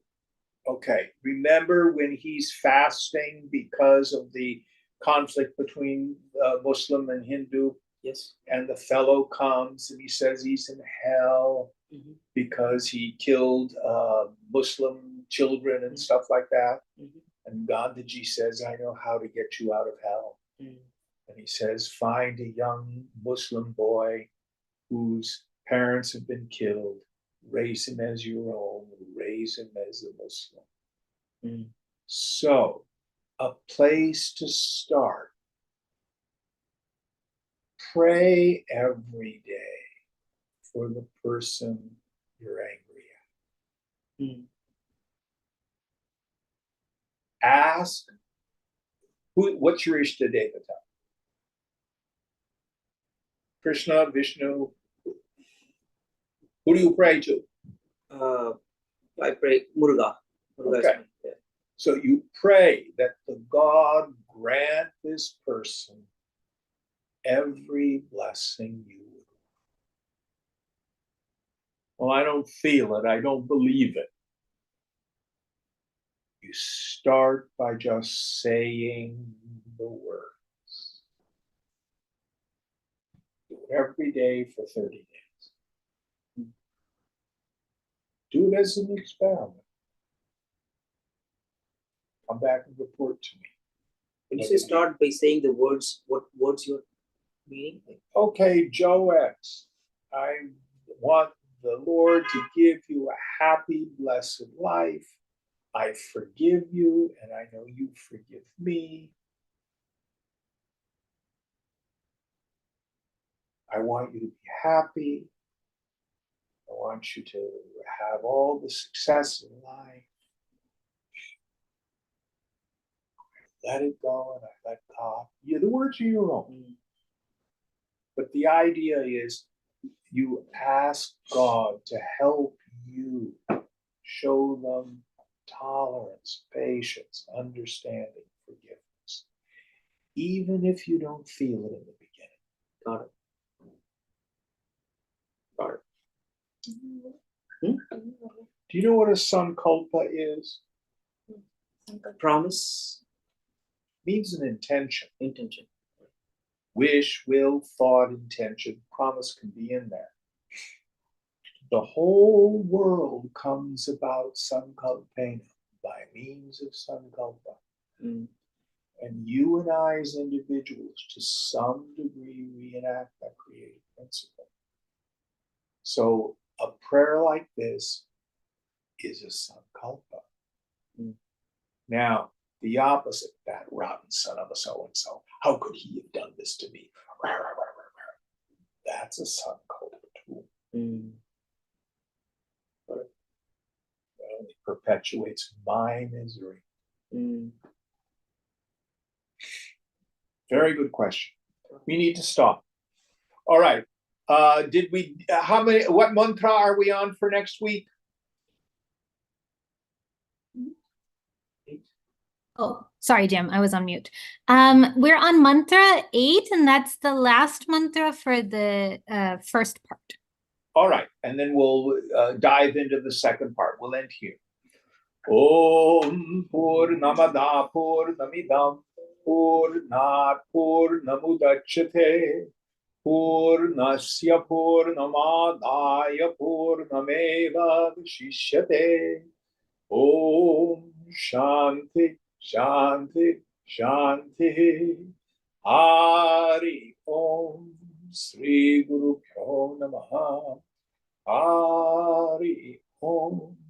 Okay. Remember when he's fasting because of the conflict between Muslim and Hindu? Yes. And the fellow comes and he says he's in hell Mhm. because he killed Muslim children and stuff like that. Mhm. And Gandhiji says, I know how to get you out of hell. Mhm. And he says, find a young Muslim boy whose parents have been killed, raise him as your own, raise him as a Muslim. Mhm. So, a place to start. Pray every day for the person you're angry at. Mhm. Ask, what's your Ishta Devata? Krishna, Vishnu. Who do you pray to? I pray Muruga. Muruga is Okay. my- yeah. So you pray that the God grant this person every blessing you would. Well, I don't feel it. I don't believe it. You start by just saying the words. Do it every day for 30 days. Do it as an experiment. Come back and report to me. When you say start by saying the words, what words you're meaning? Okay, Joe X, I want the Lord to give you a happy, blessed life. I forgive you, and I know you forgive me. I want you to be happy. I want you to have all the success in life. I let it go and I let God. Yeah, the words are your own. But the idea is you ask God to help you, show them tolerance, patience, understanding, forgiveness, even if you don't feel it in the beginning. Got it. Got it. Do you know what a sankalpa is? Promise, Means an intention. intention. Wish, will, thought, intention, promise can be in there. The whole world comes about sankalpena, by means of sankalpa. Mm. And you and I as individuals, to some degree, reenact that creative principle. So a prayer like this is a sankalpa. Mm. Now, the opposite, that rotten son of a so-and-so, how could he have done this to me? That's a sankalpa too. Mm. It only perpetuates my misery. Mm. Very good question. We need to stop. All right. What mantra are we on for next week? Oh, sorry, Jim, I was on mute. We're on mantra 8, and that's the last mantra for the first part. All right. And then we'll dive into the second part. We'll end here. Om Purnamada Purnamidam Purnat Purnamudachyate Purnasya Purnamadaya Purnameva Vashishyate. Om Shanti Shanti Shanti. Hari Om. Sri Guru Pyo Namaha. Hari Om.